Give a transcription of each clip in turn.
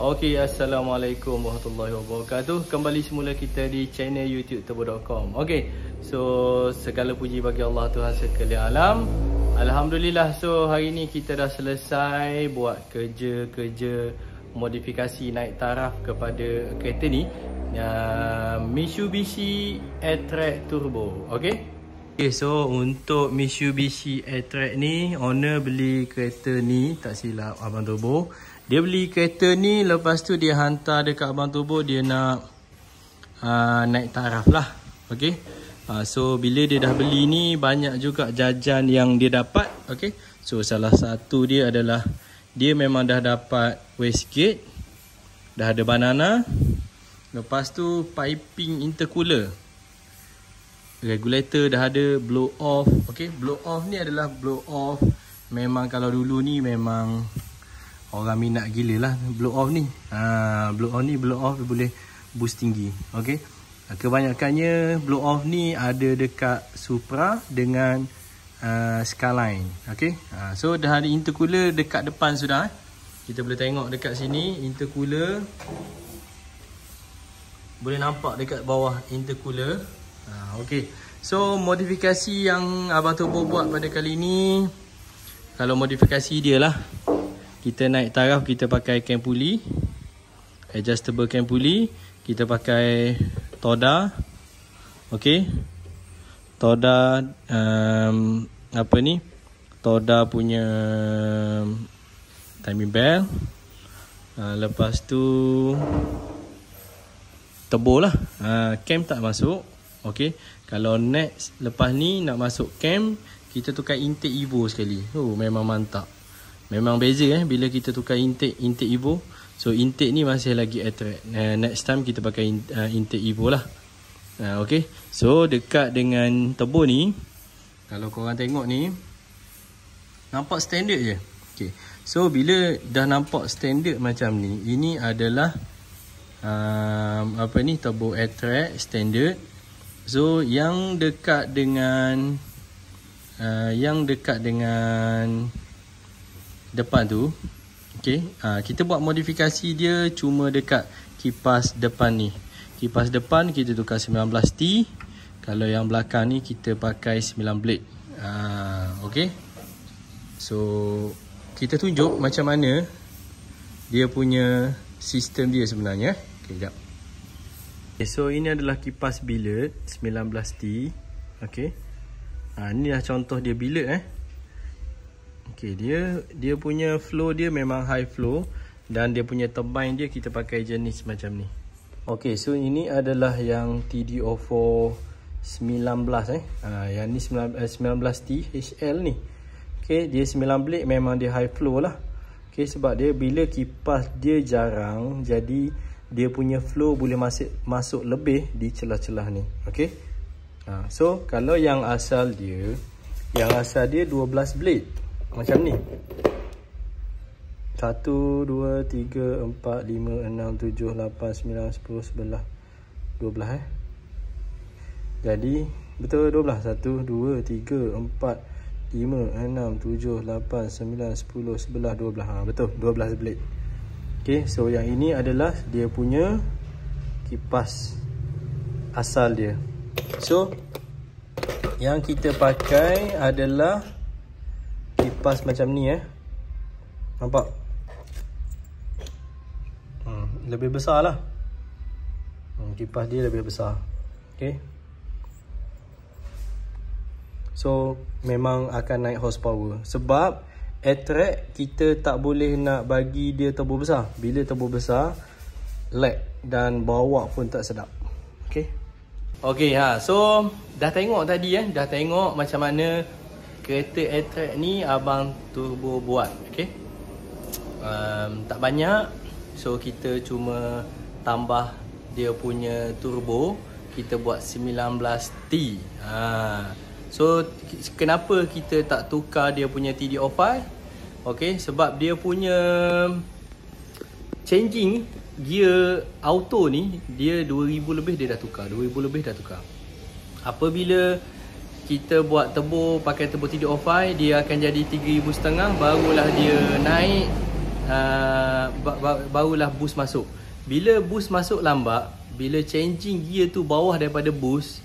Okey, Assalamualaikum warahmatullahi wabarakatuh. Kembali semula kita di channel YouTube Turbo.com. Okey, so segala puji bagi Allah Tuhan sekalian alam. Alhamdulillah, so hari ni kita dah selesai buat kerja modifikasi naik taraf kepada kereta ni, Mitsubishi Airtrack Turbo. Okey. Okay, so untuk Mitsubishi Airtrack ni, owner beli kereta ni, tak silap Abang Turbo. Dia beli kereta ni, lepas tu dia hantar dekat Abang Turbo, dia nak naik taraf lah. Okay, so bila dia dah beli ni, banyak juga jajan yang dia dapat. Okay, so salah satu dia adalah, dia memang dah dapat wastegate, dah ada banana. Lepas tu piping intercooler, regulator dah ada, blow off. Okay, blow off ni adalah blow off. Memang kalau dulu ni memang orang minat gila lah blow off ni. Blow off boleh boost tinggi. Okay, kebanyakannya blow off ni ada dekat Supra dengan Skyline. Okay, so dah ada intercooler dekat depan sudah. Kita boleh tengok dekat sini intercooler. Boleh nampak dekat bawah intercooler. Okay, so modifikasi yang Abang Turbo buat pada kali ni, kalau modifikasi dia lah, kita naik taraf, kita pakai cam pulley, adjustable cam pulley. Kita pakai Toda. Okay, Toda apa ni, Toda punya timing belt. Lepas tu turbo lah. Cam tak masuk. Okay, kalau next lepas ni nak masuk cam, kita tukar intake Evo sekali. Oh, memang mantap. Memang beza bila kita tukar intake Evo. So intake ni masih lagi Airtrack. Next time kita pakai intake Evo lah. Okay, so dekat dengan turbo ni, kalau korang tengok ni, nampak standard je. Okay, so bila dah nampak standard macam ni, ini adalah apa ni, turbo Airtrack standard. So yang dekat dengan depan tu, okay, kita buat modifikasi dia cuma dekat kipas depan ni. Kipas depan kita tukar 19T. Kalau yang belakang ni kita pakai 9 blade. Okay, so kita tunjuk macam mana dia punya sistem dia sebenarnya. Okay, sekejap. Okay, so ini adalah kipas billet 19T. Okay, ni dah contoh dia billet. Okay, dia punya flow dia memang high flow, dan dia punya turbine dia kita pakai jenis macam ni. Okay, so ini adalah yang TD04 19 yang ni 19T HL ni. Okay, dia 9 blade, memang dia high flow lah. Okay, sebab dia bila kipas dia jarang, jadi dia punya flow boleh masuk lebih di celah-celah ni. Okay, so kalau yang asal dia 12 blade macam ni. 1, 2, 3, 4, 5, 6, 7, 8, 9, 10, 11, 12 Jadi betul 12. 1, 2, 3, 4, 5, 6, 7, 8, 9, 10, 11, 12. Betul, 12 blade. Okay, so yang ini adalah dia punya kipas asal dia. So yang kita pakai adalah kipas macam ni. Nampak? Lebih besar lah. Kipas dia lebih besar. Okay, so memang akan naik horsepower. Sebab Airtrack kita tak boleh nak bagi dia turbo besar. Bila turbo besar, lag dan bawa pun tak sedap. Okay, okay, so dah tengok tadi dah tengok macam mana kereta Airtrack ni Abang Turbo buat. Okay, tak banyak. So kita cuma tambah dia punya turbo, kita buat 19T. So kenapa kita tak tukar dia punya TD05? Okay, sebab dia punya changing gear auto ni, dia 2000 lebih dia dah tukar. 2000 lebih dah tukar. Apabila kita buat turbo, pakai turbo TD05, dia akan jadi 3500, barulah dia naik barulah boost masuk. Bila boost masuk lambat, bila changing gear tu bawah daripada boost,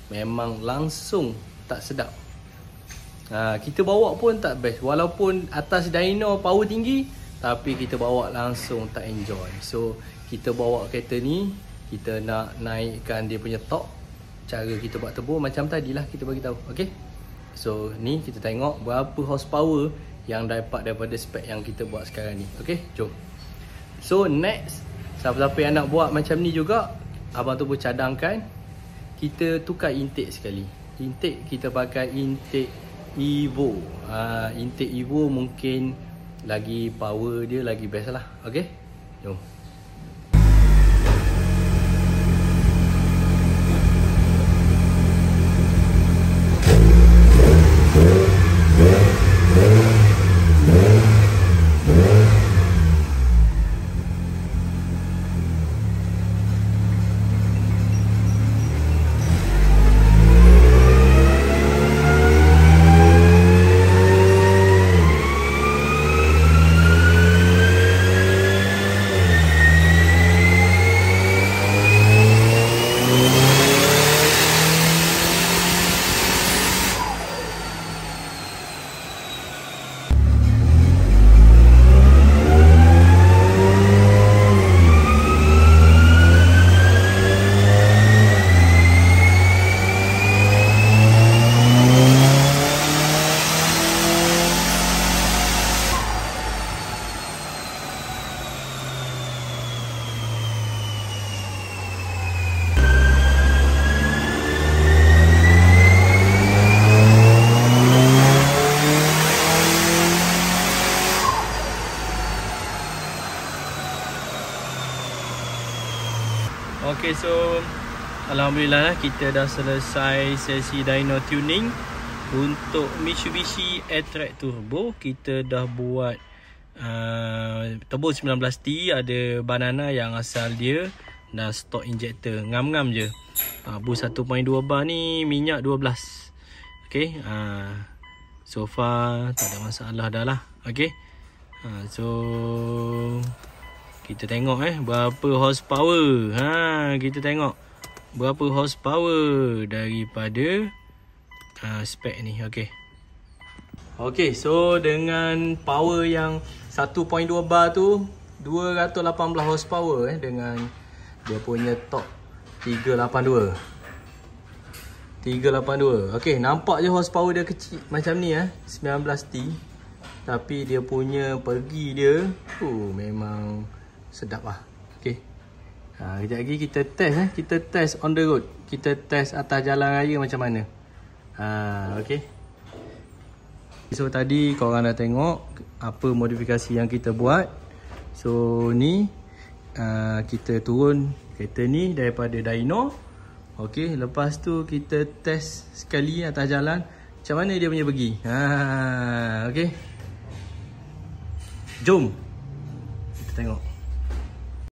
memang langsung tak sedap. Kita bawa pun tak best. Walaupun atas dyno power tinggi, tapi kita bawa langsung tak enjoy. So kita bawa kereta ni, kita nak naikkan dia punya torque. Cara kita buat turbo macam tadilah kita bagi tahu. Okay, so ni kita tengok berapa horsepower yang dapat daripada spek yang kita buat sekarang ni. Okay, jom. So next, siapa-siapa yang nak buat macam ni juga, abang tu pun cadangkan kita tukar intake sekali. Intake kita pakai intake Evo. Intake Evo mungkin lagi power dia lagi best lah. Okay, jom. Okay, so alhamdulillah lah, kita dah selesai sesi dyno tuning untuk Mitsubishi Airtrack Turbo. Kita dah buat turbo 19T, ada banana yang asal dia dan stock injector, ngam-ngam je. Boost 1.2 bar ni minyak 12. Okay, so far tak ada masalah dah lah. Okay, so kita tengok berapa horsepower. Kita tengok berapa horsepower daripada spek ni. Okay. Okay, so dengan power yang 1.2 bar tu 218 horsepower dengan dia punya torque 382. Okay, nampak je horsepower dia kecil macam ni 19T. Tapi dia punya pergi dia memang sedap lah. Okay, kejap lagi kita test kita test on the road. Kita test atas jalan raya macam mana. Okay, so tadi korang dah tengok apa modifikasi yang kita buat. So ni kita turun kereta ni daripada dyno. Okay, lepas tu kita test sekali atas jalan macam mana dia punya pergi. Okay, jom kita tengok.